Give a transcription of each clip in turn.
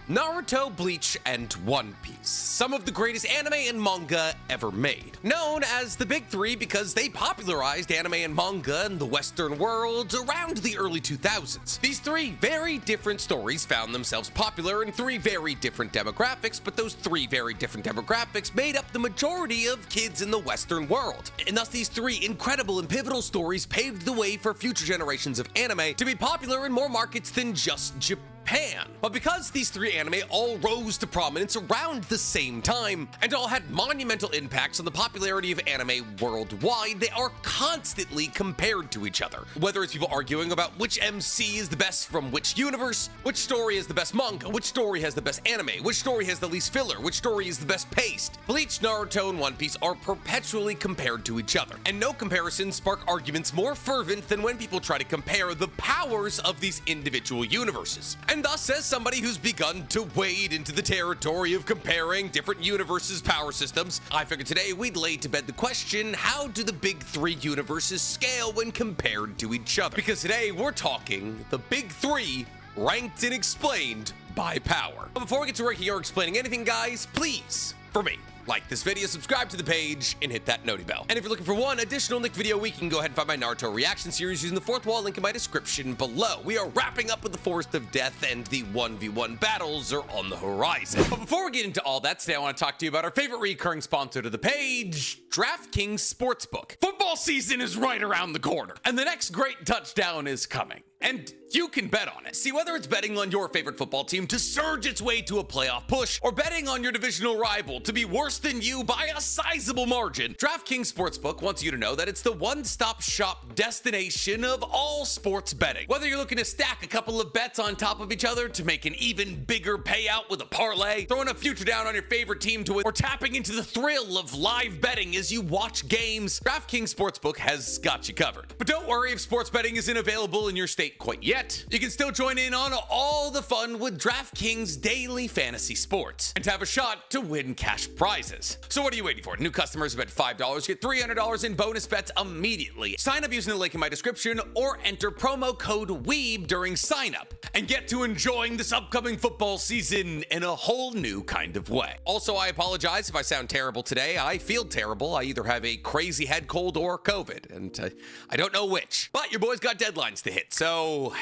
Naruto, Bleach, and One Piece, some of the greatest anime and manga ever made. Known as the Big Three because they popularized anime and manga in the Western world around the early 2000s. These three very different stories found themselves popular in three very different demographics, but those three very different demographics made up the majority of kids in the Western world. And thus these three incredible and pivotal stories paved the way for future generations of anime to be popular in more markets than just Japan. But because these three anime all rose to prominence around the same time and all had monumental impacts on the popularity of anime worldwide, they are constantly compared to each other. Whether it's people arguing about which MC is the best from which universe, which story is the best manga, which story has the best anime, which story has the least filler, which story is the best paced. Bleach, Naruto, and One Piece are perpetually compared to each other, and no comparisons spark arguments more fervent than when people try to compare the powers of these individual universes. And thus, as somebody who's begun to wade into the territory of comparing different universes' power systems, I figured today we'd lay to bed the question, how do the big three universes scale when compared to each other? Because today we're talking the big three ranked and explained by power. But before we get to ranking or explaining anything, guys, please, for me, like this video, subscribe to the page, and hit that noti bell. And if you're looking for one additional Nick video a week, you can go ahead and find my Naruto reaction series using the fourth wall link in my description below. We are wrapping up with the Forest of Death, and the 1v1 battles are on the horizon. But before we get into all that, today I want to talk to you about our favorite recurring sponsor to the page, DraftKings Sportsbook. Football season is right around the corner, and the next great touchdown is coming. And you can bet on it. See, whether it's betting on your favorite football team to surge its way to a playoff push, or betting on your divisional rival to be worse than you by a sizable margin, DraftKings Sportsbook wants you to know that it's the one-stop shop destination of all sports betting. Whether you're looking to stack a couple of bets on top of each other to make an even bigger payout with a parlay, throwing a future down on your favorite team to win, or tapping into the thrill of live betting as you watch games, DraftKings Sportsbook has got you covered. But don't worry if sports betting isn't available in your state quite yet. You can still join in on all the fun with DraftKings Daily Fantasy Sports and have a shot to win cash prizes. So what are you waiting for? New customers bet $5 get $300 in bonus bets immediately. Sign up using the link in my description or enter promo code Weeb during sign up and get to enjoying this upcoming football season in a whole new kind of way. Also, I apologize if I sound terrible today. I feel terrible. I either have a crazy head cold or COVID, and I don't know which. But your boy's got deadlines to hit, so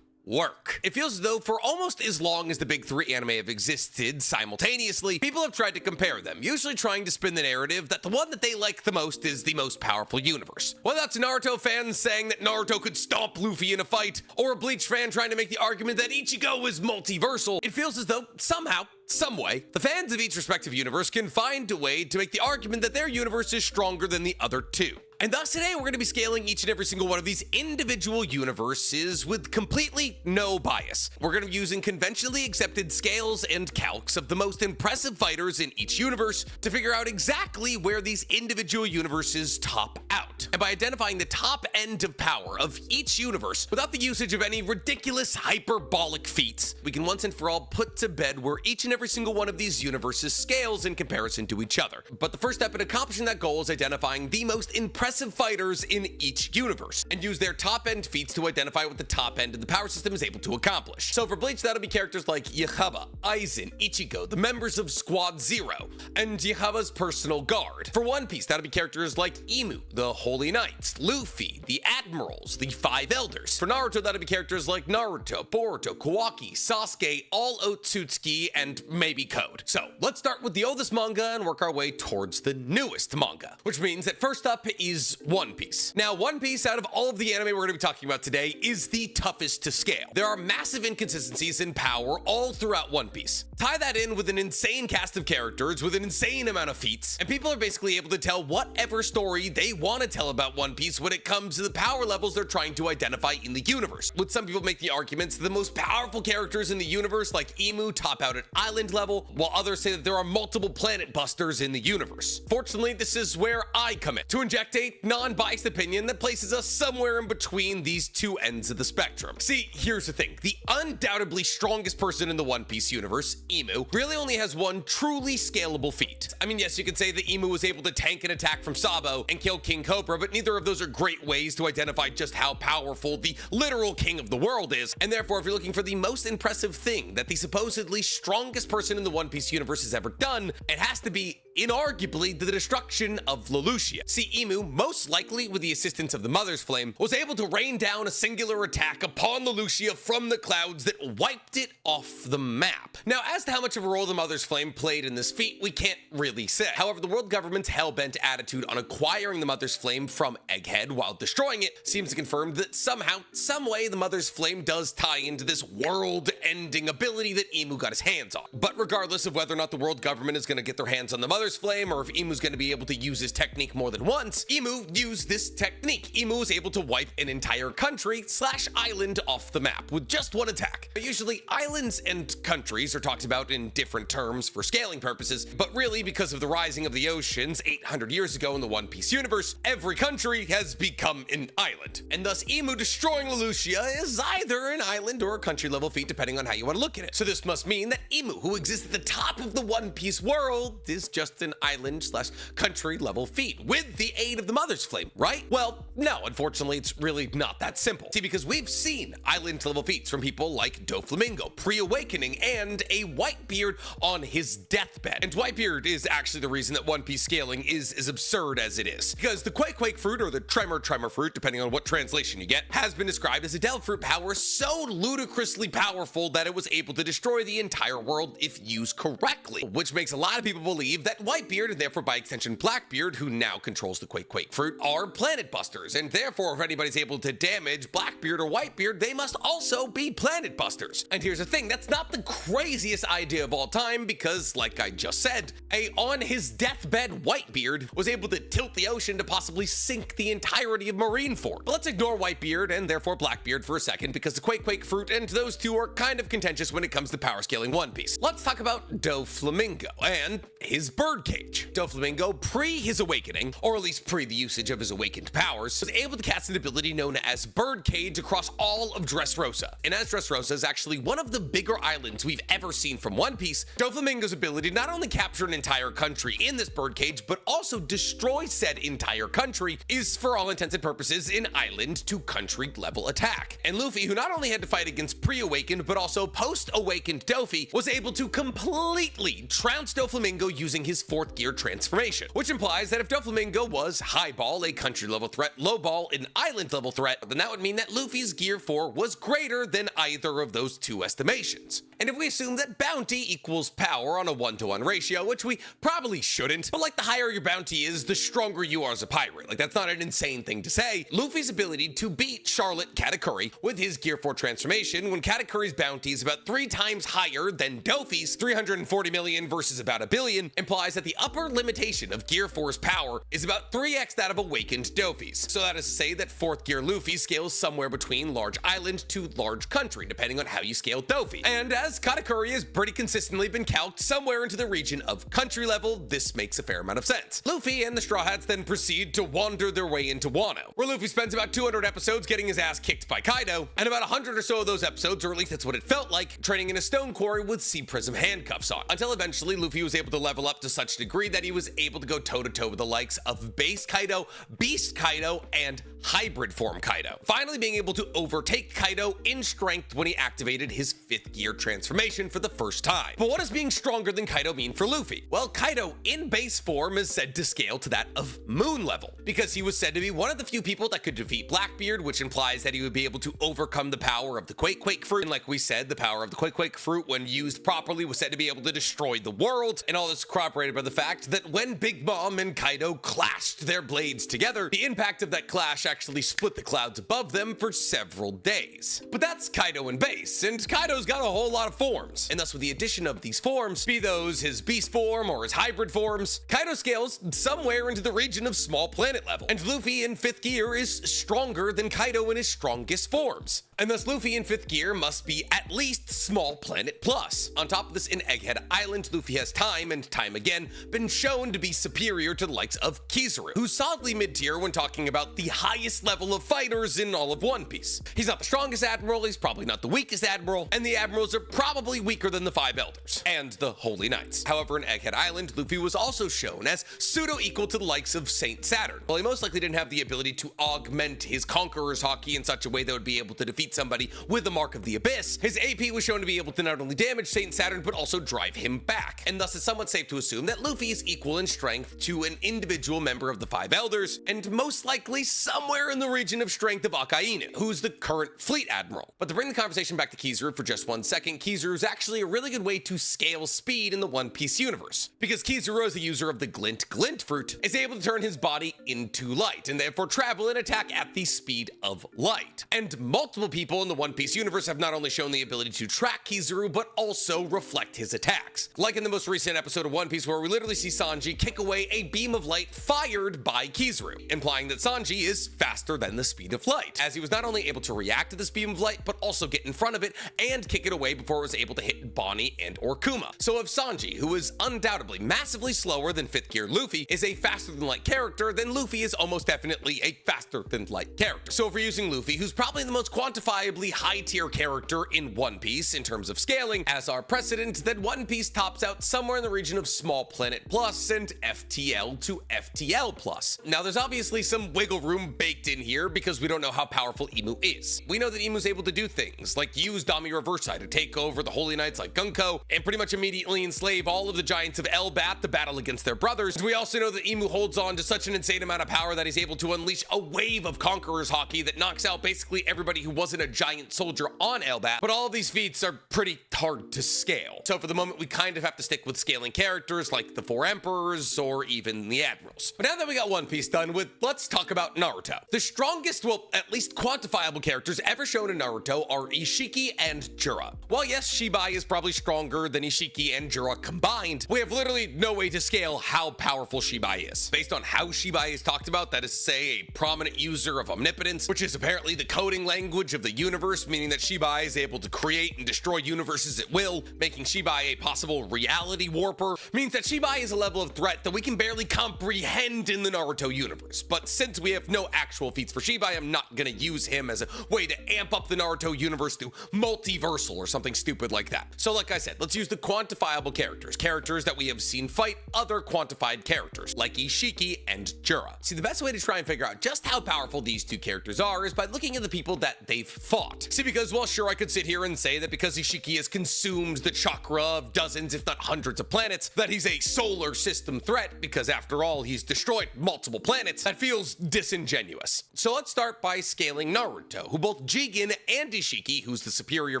work. It feels as though for almost as long as the big three anime have existed simultaneously, people have tried to compare them, usually trying to spin the narrative that the one that they like the most is the most powerful universe. Whether that's a Naruto fan saying that Naruto could stomp Luffy in a fight, or a Bleach fan trying to make the argument that Ichigo is multiversal, it feels as though somehow, some way, the fans of each respective universe can find a way to make the argument that their universe is stronger than the other two. And thus today we're going to be scaling each and every single one of these individual universes with completely no bias. We're going to be using conventionally accepted scales and calcs of the most impressive fighters in each universe to figure out exactly where these individual universes top out. And by identifying the top end of power of each universe without the usage of any ridiculous hyperbolic feats, we can once and for all put to bed where each and every single one of these universes scales in comparison to each other. But the first step in accomplishing that goal is identifying the most impressive fighters in each universe and use their top end feats to identify what the top end of the power system is able to accomplish. So for Bleach, that'll be characters like Yahaba, Aizen, Ichigo, the members of Squad Zero, and Yahaba's personal guard. For One Piece, that'll be characters like Imu, the Holy Knights, Luffy, the Admirals, the Five Elders. For Naruto, that'll be characters like Naruto, Boruto, Kawaki, Sasuke, all Otsutsuki, and maybe Code. So let's start with the oldest manga and work our way towards the newest manga, which means that first up is One Piece. Now, One Piece, out of all of the anime we're going to be talking about today, is the toughest to scale. There are massive inconsistencies in power all throughout One Piece. Tie that in with an insane cast of characters with an insane amount of feats, and people are basically able to tell whatever story they want to tell about One Piece when it comes to the power levels they're trying to identify in the universe. With some people make the arguments that the most powerful characters in the universe, like Imu, top out at island level, while others say that there are multiple planet busters in the universe. Fortunately, this is where I come in to inject a non-biased opinion that places us somewhere in between these two ends of the spectrum. See, here's the thing. The undoubtedly strongest person in the One Piece universe, Imu, really only has one truly scalable feat. I mean, yes, you could say that Imu was able to tank an attack from Sabo and kill King Cobra but neither of those are great ways to identify just how powerful the literal king of the world is. And therefore, if you're looking for the most impressive thing that the supposedly strongest person in the One Piece universe has ever done, it has to be inarguably the destruction of Lelouchia. See, Imu, most likely with the assistance of the Mother's Flame, was able to rain down a singular attack upon Lelouchia from the clouds that wiped it off the map. Now, as to how much of a role the Mother's Flame played in this feat, we can't really say. However, the world government's hell-bent attitude on acquiring the Mother's Flame from Egghead while destroying it seems to confirm that somehow, someway, the Mother's Flame does tie into this world-ending ability that Imu got his hands on. But regardless of whether or not the world government is going to get their hands on the Mother's Flame, or if Imu's going to be able to use his technique more than once, Imu used this technique. Imu was able to wipe an entire country / island off the map with just one attack. Usually, islands and countries are talked about in different terms for scaling purposes, but really because of the rising of the oceans 800 years ago in the One Piece universe, every country has become an island. And thus, Imu destroying Lelouchia is either an island or a country level feat, depending on how you want to look at it. So this must mean that Imu, who exists at the top of the One Piece world, is just an island / country level feat with the aid of the Mother's Flame, right? Well, no, unfortunately, it's really not that simple. See, because we've seen island level feats from people like Doflamingo, pre-awakening, and a Whitebeard on his deathbed. And Whitebeard is actually the reason that One Piece scaling is as absurd as it is. Because the Quake fruit, or the Tremor fruit, depending on what translation you get, has been described as a devil fruit power so ludicrously powerful that it was able to destroy the entire world if used correctly. Which makes a lot of people believe that Whitebeard, and therefore by extension Blackbeard, who now controls the Quake fruit, are planet busters. And therefore, if anybody's able to damage Blackbeard or Whitebeard, they must also be planet busters. And here's the thing, that's not the craziest idea of all time, because like I just said, a on his deathbed Whitebeard was able to tilt the ocean to possibly sink the entirety of Marineford. But let's ignore Whitebeard and therefore Blackbeard for a second, because the Quake fruit and those two are kind of contentious when it comes to power scaling One Piece. Let's talk about Doflamingo and his birdcage. Doflamingo, pre his awakening, or at least pre the usage of his awakened powers, was able to cast an ability known as Birdcage across all of Dressrosa. And as Dressrosa is actually one of the bigger islands we've ever seen from One Piece, Doflamingo's ability not only capture an entire country in this birdcage, but also destroy said entire country is, for all intents and purposes, an island to country level attack. And Luffy, who not only had to fight against pre-awakened, but also post-awakened Dofi, was able to completely trounce Doflamingo using his 4th gear transformation, which implies that if Doflamingo was high ball, a country level threat, low ball, an island level threat, then that would mean that Luffy's gear 4 was greater than either of those two estimations. And if we assume that bounty equals power on a 1-to-1 ratio, which we probably shouldn't, but like the higher your bounty is, the stronger you are as a pirate. Like, that's not an insane thing to say. Luffy's ability to beat Charlotte Katakuri with his Gear 4 transformation, when Katakuri's bounty is about 3 times higher than Dofi's, 340 million versus about 1 billion, implies that the upper limitation of Gear 4's power is about 3x that of awakened Dofi's. So that is to say that 4th gear Luffy scales somewhere between large island to large country, depending on how you scale Dofi. And as Katakuri has pretty consistently been calced somewhere into the region of country level, this makes a fair amount of sense. Luffy and the Straw Hats then proceed to wander their way into Wano, where Luffy spends about 200 episodes getting his ass kicked by Kaido, and about 100 or so of those episodes, or at least that's what it felt like, training in a stone quarry with Sea Prism handcuffs on, until eventually Luffy was able to level up to such a degree that he was able to go toe-to-toe with the likes of Base Kaido, Beast Kaido, and Hybrid Form Kaido, finally being able to overtake Kaido in strength when he activated his 5th gear transformation for the first time. But what does being stronger than Kaido mean for Luffy? Well, Kaido in base form is said to scale to that of moon level, because he was said to be one of the few people that could defeat Blackbeard, which implies that he would be able to overcome the power of the Quake fruit. And like we said, the power of the Quake fruit, when used properly, was said to be able to destroy the world. And all this corroborated by the fact that when Big Mom and Kaido clashed their blades together, the impact of that clash actually split the clouds above them for several days. But that's Kaido in base, and Kaido's got a whole lot of forms. And thus, with the addition of these forms, be those his beast form or his hybrid forms, Kaido scales somewhere into the region of small planet level. And Luffy in 5th gear is stronger than Kaido in his strongest forms. and thus Luffy in 5th gear must be at least small planet plus. On top of this, in Egghead Island, Luffy has time and time again been shown to be superior to the likes of Kizaru, who's solidly mid-tier when talking about the highest level of fighters in all of One Piece. He's not the strongest admiral, he's probably not the weakest admiral, and the admirals are probably weaker than the 5 elders and the Holy Knights. However, in Egghead Island, Luffy was also shown as pseudo-equal to the likes of Saint Saturn. While he most likely didn't have the ability to augment his Conqueror's Haki in such a way that would be able to defeat somebody with the Mark of the Abyss, his AP was shown to be able to not only damage Saint Saturn, but also drive him back. And thus it's somewhat safe to assume that Luffy is equal in strength to an individual member of the 5 elders, and most likely somewhere in the region of strength of Akainu, who's the current fleet admiral. But to bring the conversation back to Kizaru for just 1 second, Kizaru is actually a really good way to scale speed in the One Piece universe, because Kizaru, as a user of the Glint fruit, is able to turn his body into light, and therefore travel and attack at the speed of light. And multiple people in the One Piece universe have not only shown the ability to track Kizaru, but also reflect his attacks. Like in the most recent episode of One Piece, where we literally see Sanji kick away a beam of light fired by Kizaru, implying that Sanji is faster than the speed of light, as he was not only able to react to this beam of light, but also get in front of it and kick it away before it was able to hit Bonnie and or Kuma. So if Sanji, who is undoubtedly massively slower than 5th gear Luffy, is a faster than light character, then Luffy is almost definitely a faster than light character. So if we're using Luffy, who's probably the most quantifiably high tier character in One Piece in terms of scaling, as our precedent, then One Piece tops out somewhere in the region of small planet plus and FTL to FTL plus. Now there's obviously some wiggle room baked in here because we don't know how powerful Imu is. We know that Imu's able to do things like use Dami Reversai to take over the Holy Knights like Gunko and pretty much immediately enslave all of the giants of Elbat to battle against their brothers. We also know that Imu holds on to such an insane amount of power that he's able to unleash a wave of Conqueror's Haki that knocks out basically everybody who wasn't a giant soldier on Elbat. But all of these feats are pretty hard to scale. So for the moment, we kind of have to stick with scaling characters like the 4 Emperors or even the Admirals. But now that we got One Piece done with, let's talk about Naruto. The strongest, well, at least quantifiable characters ever shown in Naruto are Ishiki and Jura. While yes, Shibai is probably stronger than Ishiki and Jura combined, we have literally no way to scale how powerful Shibai is. Based on how Shibai is talked about, that is to say, a prominent user of omnipotence, which is apparently the coding language of the universe, meaning that Shibai is able to create and destroy universes at will, making Shibai a possible reality warper, means that Shibai is a level of threat that we can barely comprehend in the Naruto universe. But since we have no actual feats for Shibai, I'm not gonna use him as a way to amp up the Naruto universe through multiversal or something stupid like that. So like I said, let's use the quantifiable characters that we have seen fight other quantified characters, like Ishiki and Jura. See, the best way to try and figure out just how powerful these two characters are is by looking at the people that they've fought. See, because while sure I could sit here and say that because Ishiki has consumed the chakra of dozens, if not hundreds of planets, that he's a solar system threat, because after all, he's destroyed multiple planets, that feels disingenuous. So let's start by scaling Naruto, who both Jigen and Ishiki, who's the superior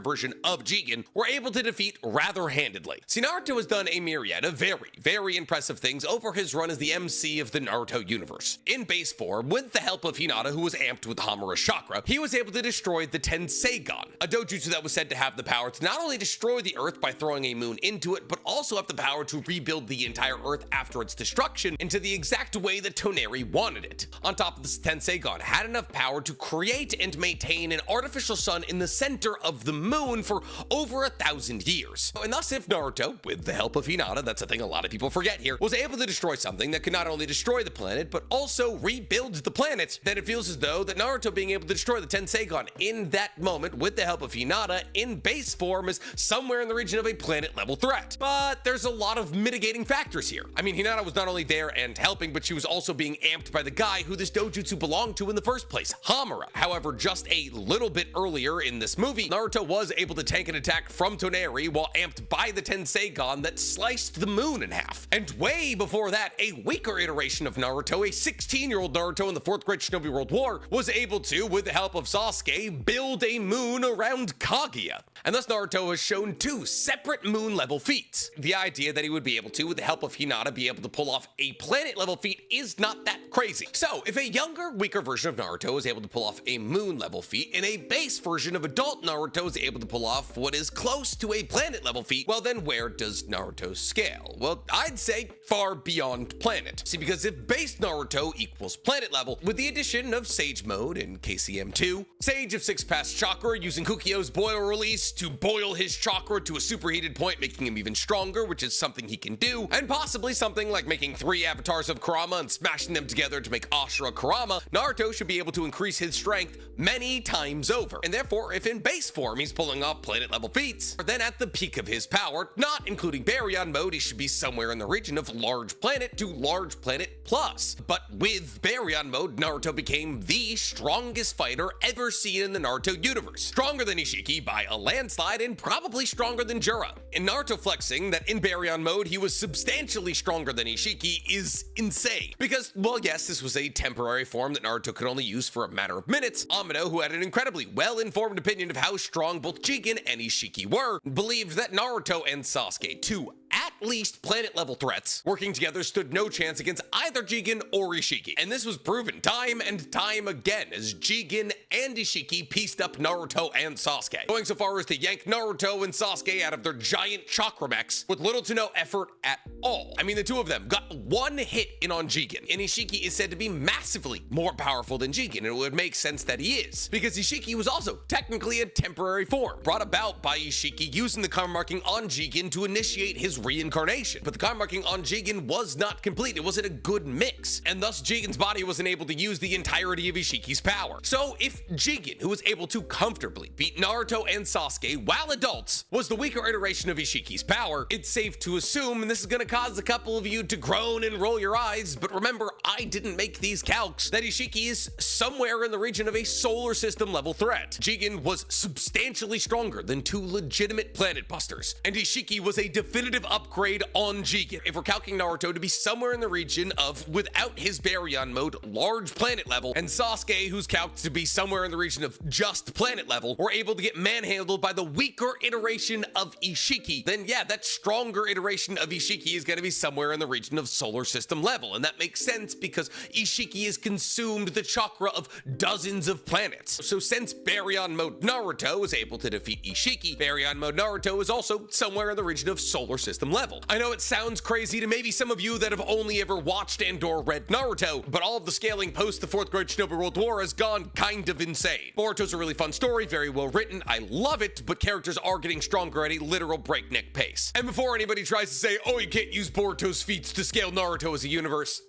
version of Jigen, were able to defeat rather handedly. See, Naruto has done a myriad of very impressive things over his run as the MC of the Naruto universe. In base form, with the help of Hinata, who was amped with Hamura's chakra, he was able to destroy the Tenseigan, a dojutsu that was said to have the power to not only destroy the Earth by throwing a moon into it, but also have the power to rebuild the entire Earth after its destruction into the exact way that Toneri wanted it. On top of this, Tenseigan had enough power to create and maintain an artificial sun in the center of the moon for over 1,000 years. And thus, if Naruto, with the help of Hinata, that's a thing a lot of people forget here, was able to destroy something that could not only destroy the planet, but also rebuild the planet, then it feels as though that Naruto being able to destroy the Tenseigan in that moment with the help of Hinata in base form is somewhere in the region of a planet level threat. But there's a lot of mitigating factors here. I mean, Hinata was not only there and helping, but she was also being amped by the guy who this dojutsu belonged to in the first place, Hamura. However, just a little bit earlier in this movie, Naruto was able to tank an attack from Toneri while amped by the Tenseigan that sliced the moon in half. And way before that, a weaker iteration of Naruto, a 16-year-old Naruto in the 4th Great Shinobi World War, was able to, with the help of Sasuke, build a moon around Kaguya. And thus Naruto has shown 2 separate moon level feats. The idea that he would be able to, with the help of Hinata, be able to pull off a planet level feat is not that crazy. So if a younger, weaker version of Naruto is able to pull off a moon level feat, and a base version of adult Naruto is able to pull off what is close to a planet level feat, well then where does Naruto scale? Well, I'd say far beyond planet. See, because if base Naruto equals planet level, with the addition of Sage Mode in KCM2, Sage of 6-pass chakra, using Kukio's boil release to boil his chakra to a superheated point, making him even stronger, which is something he can do, and possibly something like making 3 avatars of Kurama and smashing them together to make Ashura Kurama, Naruto should be able to increase his strength many times over. And therefore, if in base form he's pulling off planet-level feats, then at the peak of his power, not including Baryon mode, he should be somewhere in the region of large planet to large planet plus. But with Baryon mode, Naruto became the strongest fighter ever seen in the Naruto universe. Stronger than Ishiki by a landslide and probably stronger than Jura. And Naruto flexing that in Baryon mode he was substantially stronger than Ishiki is insane. Because, well, yes, this was a temporary form that Naruto could only use for a matter of minutes. Amino, who had an incredibly well-informed opinion of how strong both Jigen and Ishiki were, believed that Naruto and Sasuke, two at least planet-level threats, working together stood no chance against either Jigen or Ishiki. And this was proven time and time again as Jigen and Ishiki pieced up Naruto and Sasuke, going so far as to yank Naruto and Sasuke out of their giant chakra mechs with little to no effort at all. I mean, the two of them got one hit in on Jigen, and Ishiki is said to be massively more powerful than Jigen, and it would make sense that he is, because Ishiki was also technically a temporary form, brought about by Ishiki using the karma marking on Jigen to initiate his reincarnation. But the karma marking on Jigen was not complete. It wasn't a good mix, and thus Jigen's body wasn't able to use the entirety of Ishiki's power. So if Jigen, who was able to comfortably beat Naruto and Sasuke while adults, was the weaker iteration of Ishiki's power, it's safe to assume, and this is gonna cause a couple of you to groan and roll your eyes, but remember, I didn't make these calcs, that Ishiki is somewhere in the region of a solar system level threat. Jigen was substantially stronger than 2 legitimate planet busters, and Ishiki was a definitive upgrade on Jigen. If we're calculating Naruto to be somewhere in the region of, without his Baryon mode, large planet level, and Sasuke, who's calculated to be somewhere in the region of just planet level, were able to get manhandled by the weaker iteration of Ishiki, then yeah, that stronger iteration of Ishiki is going to be somewhere in the region of solar system level. And that makes sense because Ishiki has consumed the chakra of dozens of planets. So since Baryon mode Naruto was able to defeat Ishiki, Baryon mode Naruto is also somewhere in the region of solar system level. I know it sounds crazy to maybe some of you that have only ever watched and/or read Naruto, but all of the scaling post the 4th grade Shinobi World War has gone kind of insane. Boruto's a really fun story, very well written, I love it, but characters are getting stronger at a literal breakneck pace. And before anybody tries to say, oh, you can't use Boruto's feats to scale Naruto as a universe,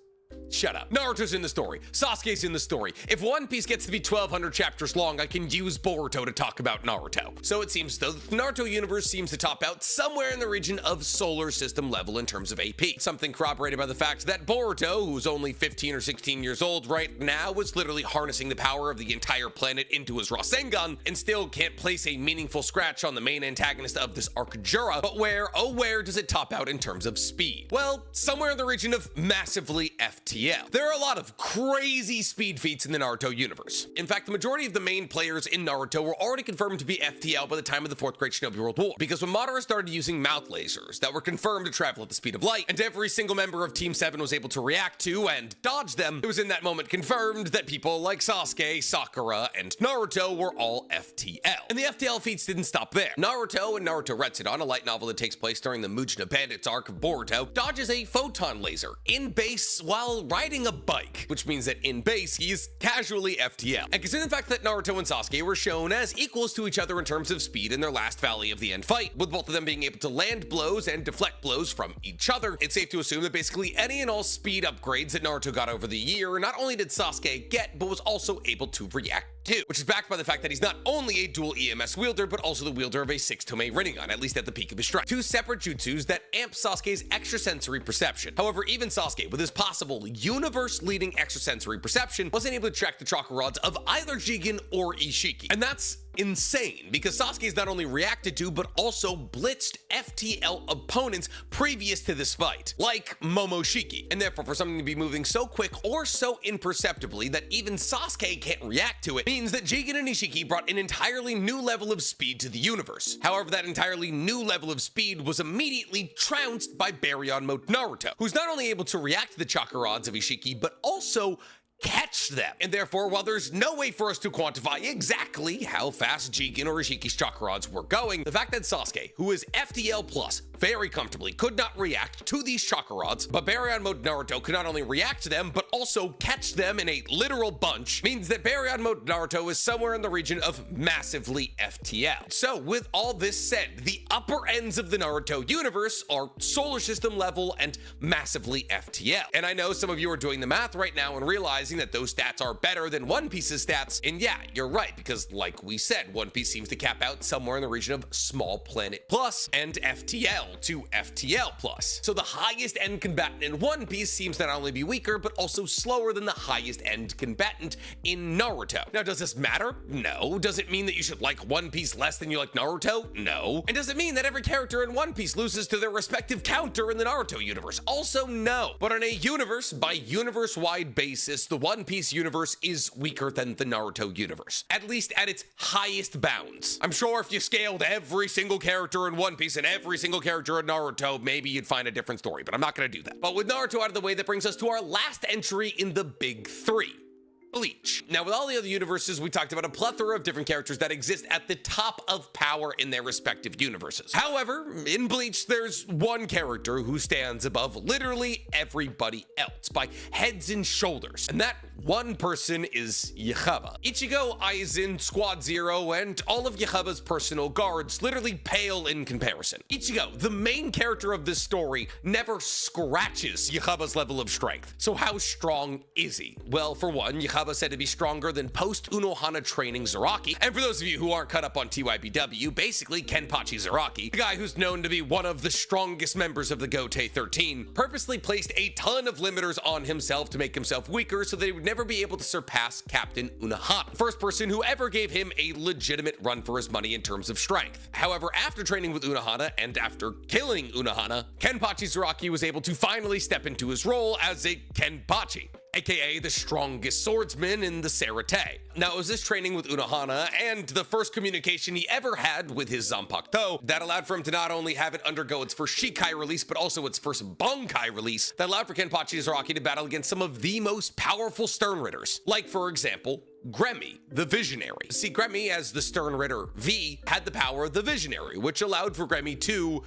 shut up. Naruto's in the story. Sasuke's in the story. If One Piece gets to be 1,200 chapters long, I can use Boruto to talk about Naruto. So it seems though the Naruto universe seems to top out somewhere in the region of solar system level in terms of AP. Something corroborated by the fact that Boruto, who's only 15 or 16 years old right now, is literally harnessing the power of the entire planet into his Rasengan and still can't place a meaningful scratch on the main antagonist of this arc, Jura. But where does it top out in terms of speed? Well, somewhere in the region of massively FTL. There are a lot of crazy speed feats in the Naruto universe. In fact, the majority of the main players in Naruto were already confirmed to be FTL by the time of the 4th grade Shinobi World War, because when Madara started using mouth lasers that were confirmed to travel at the speed of light, and every single member of Team 7 was able to react to and dodge them, it was in that moment confirmed that people like Sasuke, Sakura, and Naruto were all FTL. And the FTL feats didn't stop there. Naruto and Naruto Retsudan, a light novel that takes place during the Mujina Bandits arc of Boruto, dodges a photon laser in base while riding a bike, which means that in base, he is casually FTL. And considering the fact that Naruto and Sasuke were shown as equals to each other in terms of speed in their last Valley of the End fight, with both of them being able to land blows and deflect blows from each other, it's safe to assume that basically any and all speed upgrades that Naruto got over the year, not only did Sasuke get, but was also able to react to, which is backed by the fact that he's not only a dual EMS wielder, but also the wielder of a 6-Tomei Rinnegan, at least at the peak of his strength. 2 separate jutsus that amp Sasuke's extrasensory perception. However, even Sasuke, with his possible universe-leading extrasensory perception, wasn't able to track the chakra rods of either Jigen or Ishiki. And that's insane, because Sasuke's not only reacted to, but also blitzed FTL opponents previous to this fight, like Momoshiki. And therefore, for something to be moving so quick or so imperceptibly that even Sasuke can't react to it, means that Jigen and Ishiki brought an entirely new level of speed to the universe. However, that entirely new level of speed was immediately trounced by Baryon mode Naruto, who's not only able to react to the chakra rods of Ishiki, but also catch them. And therefore, while there's no way for us to quantify exactly how fast Jigen or Ishiki's chakra rods were going, the fact that Sasuke, who is FTL plus very comfortably, could not react to these chakra rods, but Baryon Mode Naruto could not only react to them, but also catch them in a literal bunch, means that Baryon Mode Naruto is somewhere in the region of massively FTL. So with all this said, the upper ends of the Naruto universe are solar system level and massively FTL. And I know some of you are doing the math right now and realizing that those stats are better than One Piece's stats, and yeah, you're right, because like we said, One Piece seems to cap out somewhere in the region of Small Planet Plus and FTL to FTL plus. So the highest end combatant in One Piece seems to not only be weaker, but also slower than the highest end combatant in Naruto. Now, does this matter? No. Does it mean that you should like One Piece less than you like Naruto? No. And does it mean that every character in One Piece loses to their respective counter in the Naruto universe? Also, no. But on a universe by universe-wide basis, the One Piece universe is weaker than the Naruto universe, at least at its highest bounds. I'm sure if you scaled every single character in One Piece and every single character in Naruto, maybe you'd find a different story, but I'm not going to do that. But with Naruto out of the way, that brings us to our last entry in the big three. Bleach. Now, with all the other universes, we talked about a plethora of different characters that exist at the top of power in their respective universes. However, in Bleach, there's one character who stands above literally everybody else by heads and shoulders, and that one person is Yahaba. Ichigo, Aizen, Squad Zero, and all of Yahaba's personal guards literally pale in comparison. Ichigo, the main character of this story, never scratches Yahaba's level of strength. So how strong is he? Well, for one, Yahaba said to be stronger than post-Unohana training Zaraki. And for those of you who aren't cut up on TYBW, basically Kenpachi Zaraki, the guy who's known to be one of the strongest members of the Gotei 13, purposely placed a ton of limiters on himself to make himself weaker so that he would never be able to surpass Captain Unohana, the first person who ever gave him a legitimate run for his money in terms of strength. However, after training with Unohana and after killing Unohana, Kenpachi Zaraki was able to finally step into his role as a Kenpachi, aka the strongest swordsman in the Sarate. Now, it was this training with Unohana and the first communication he ever had with his Zanpakuto that allowed for him to not only have it undergo its first Shikai release, but also its first Bankai release that allowed for Kenpachi Zaraki to battle against some of the most powerful Stern Ritters, like, for example, Gremmy, the Visionary. See, Gremmy, as the Stern Ritter V, had the power of the Visionary, which allowed for Gremmy to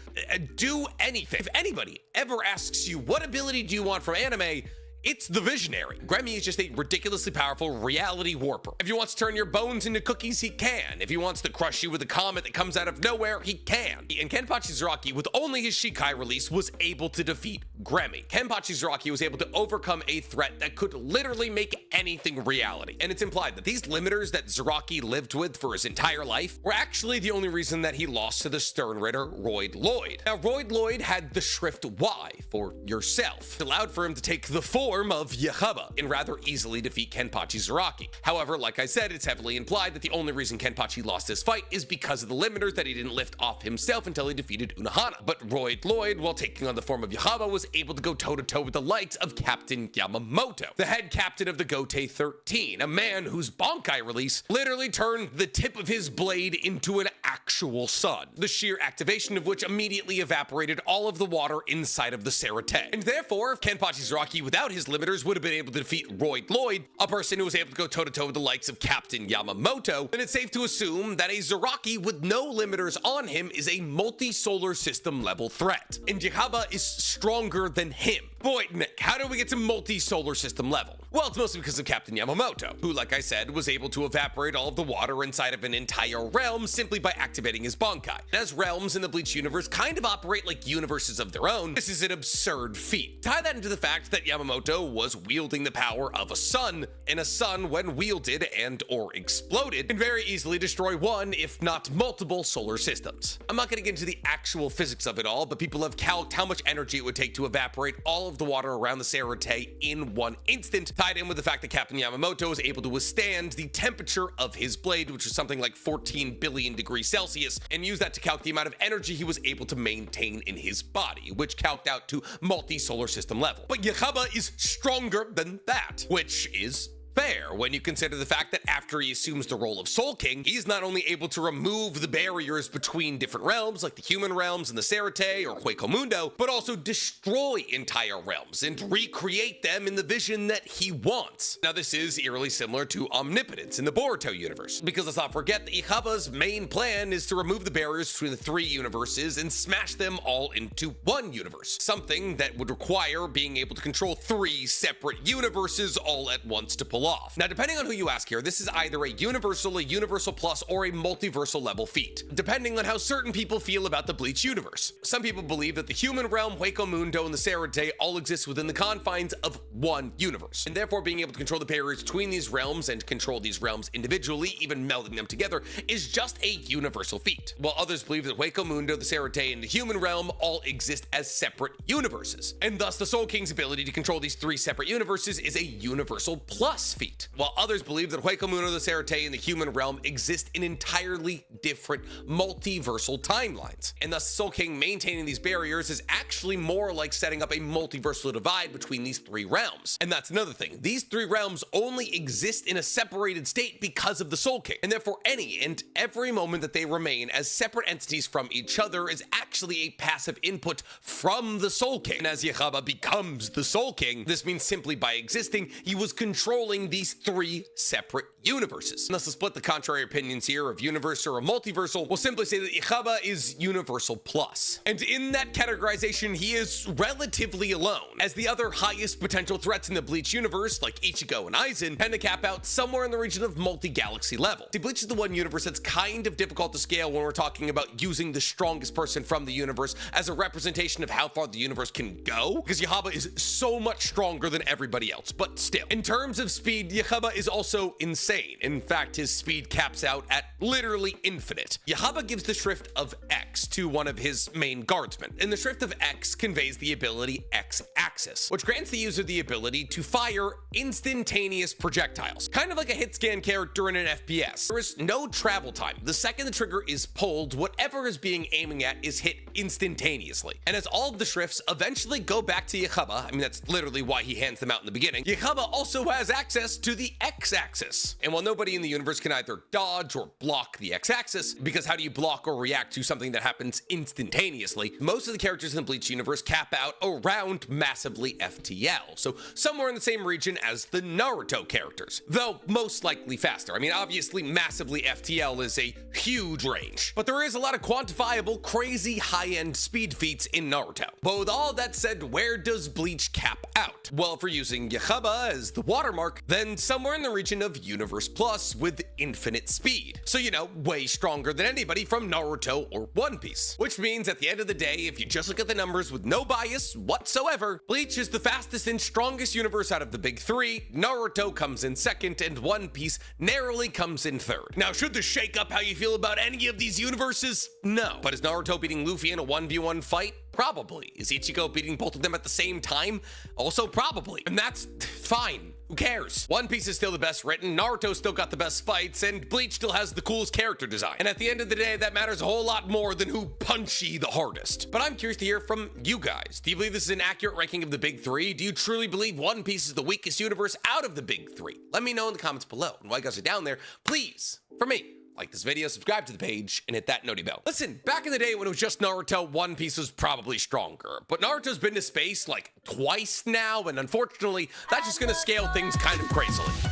do anything. If anybody ever asks you, what ability do you want from anime? It's the Visionary. Gremmy is just a ridiculously powerful reality warper. If he wants to turn your bones into cookies, he can. If he wants to crush you with a comet that comes out of nowhere, he can. And Kenpachi Zaraki, with only his Shikai release, was able to defeat Gremmy. Kenpachi Zaraki was able to overcome a threat that could literally make anything reality. And it's implied that these limiters that Zaraki lived with for his entire life were actually the only reason that he lost to the Stern Ritter, Royd Lloyd. Now, Royd Lloyd had the Shrift Y for yourself. It allowed for him to take the form of Yahaba and rather easily defeat Kenpachi Zaraki. However, like I said, it's heavily implied that the only reason Kenpachi lost this fight is because of the limiters that he didn't lift off himself until he defeated Unohana. But Royd Lloyd, while taking on the form of Yahaba, was able to go toe-to-toe with the likes of Captain Yamamoto, the head captain of the Gotei 13, a man whose Bankai release literally turned the tip of his blade into an actual sun, the sheer activation of which immediately evaporated all of the water inside of the Sarate. And therefore, if Kenpachi Zaraki, without his limiters, would have been able to defeat Royd Lloyd, a person who was able to go toe-to-toe with the likes of Captain Yamamoto, then it's safe to assume that a Zaraki with no limiters on him is a multi-solar system level threat. And Yahaba is stronger than him. Boy, Nick, how do we get to multi-solar system level? Well, it's mostly because of Captain Yamamoto, who, like I said, was able to evaporate all of the water inside of an entire realm simply by activating his Bankai. As realms in the Bleach universe kind of operate like universes of their own, this is an absurd feat. Tie that into the fact that Yamamoto was wielding the power of a sun, and a sun, when wielded and or exploded, can very easily destroy one, if not multiple, solar systems. I'm not going to get into the actual physics of it all, but people have calculated how much energy it would take to evaporate all of the water around the Sarate in one instant, tied in with the fact that Captain Yamamoto was able to withstand the temperature of his blade, which was something like 14 billion degrees Celsius, and use that to calc the amount of energy he was able to maintain in his body, which calced out to multi-solar system level. But Yahaba is stronger than that, which is fair when you consider the fact that after he assumes the role of Soul King, he's not only able to remove the barriers between different realms, like the human realms and the Serite or Hueco Mundo, but also destroy entire realms and recreate them in the vision that he wants. Now, this is eerily similar to Omnipotence in the Boruto universe, because let's not forget that Ichaba's main plan is to remove the barriers between the 3 universes and smash them all into one universe, something that would require being able to control 3 separate universes all at once to pull off. Now, depending on who you ask here, this is either a Universal Plus, or a multiversal level feat, depending on how certain people feel about the Bleach universe. Some people believe that the human realm, Hueco Mundo, and the Serite all exist within the confines of one universe, and therefore being able to control the barriers between these realms and control these realms individually, even melding them together, is just a universal feat. While others believe that Hueco Mundo, the Serite, and the human realm all exist as separate universes, and thus the Soul King's ability to control these 3 separate universes is a Universal Plus feat. While others believe that Hueco Mundo, the Serite, and the human realm exist in entirely different multiversal timelines, and thus Soul King maintaining these barriers is actually more like setting up a multiversal divide between these 3 realms. And that's another thing. These 3 realms only exist in a separated state because of the Soul King, and therefore any and every moment that they remain as separate entities from each other is actually a passive input from the Soul King. And as Ichaba becomes the Soul King, this means simply by existing, he was controlling these 3 separate universes. And thus, to split the contrary opinions here of universal or multiversal, we'll simply say that Ichaba is Universal Plus. And in that categorization, he is relatively alone, as the other highest potential threats in the Bleach universe, like Ichigo and Aizen, tend to cap out somewhere in the region of multi-galaxy level. See, Bleach is the one universe that's kind of difficult to scale when we're talking about using the strongest person from the universe as a representation of how far the universe can go, because Yahaba is so much stronger than everybody else. But still, in terms of speed, Yahaba is also insane. In fact, his speed caps out at literally infinite. Yahaba gives the Shrift of X to one of his main guardsmen, and the Shrift of X conveys the ability X-Axis, which grants the user the ability to fire instantaneous projectiles, kind of like a hit scan character in an FPS. There is no travel time. The second the trigger is pulled, whatever is being aiming at is hit instantaneously. And as all of the Shrifts eventually go back to Yahaba, I mean, that's literally why he hands them out in the beginning, Yahaba also has access to the X-Axis. And while nobody in the universe can either dodge or block the X-Axis, because how do you block or react to something that happens instantaneously, most of the characters in the Bleach universe cap out around massively FTL, so somewhere in the same region as the Naruto characters, though most likely faster. I mean, obviously massively FTL is a huge range, but there is a lot of quantifiable, crazy high-end speed feats in Naruto. But with all that said, where does Bleach cap out? Well, if we're using Yahaba as the watermark, then somewhere in the region of Universe Plus with infinite speed. So, you know, way stronger than anybody from Naruto or One Piece. Which means at the end of the day, if you just look at the numbers with no bias whatsoever, Bleach is the fastest and strongest universe out of the big 3, Naruto comes in second, and One Piece narrowly comes in third. Now, should this shake up how you feel about any of these universes? No. But is Naruto beating Luffy in a 1v1 fight? Probably. Is Ichigo beating both of them at the same time? Also probably. And that's fine. Who cares? One Piece is still the best written, Naruto still got the best fights, and Bleach still has the coolest character design. And at the end of the day, that matters a whole lot more than who punchy the hardest. But I'm curious to hear from you guys. Do you believe this is an accurate ranking of the big 3? Do you truly believe One Piece is the weakest universe out of the big 3? Let me know in the comments below. And while you guys are down there, please, for me, like this video, subscribe to the page, and hit that noti bell. Listen, back in the day when it was just Naruto, One Piece was probably stronger. But Naruto's been to space like twice now, and unfortunately, that's just gonna scale things kind of crazily.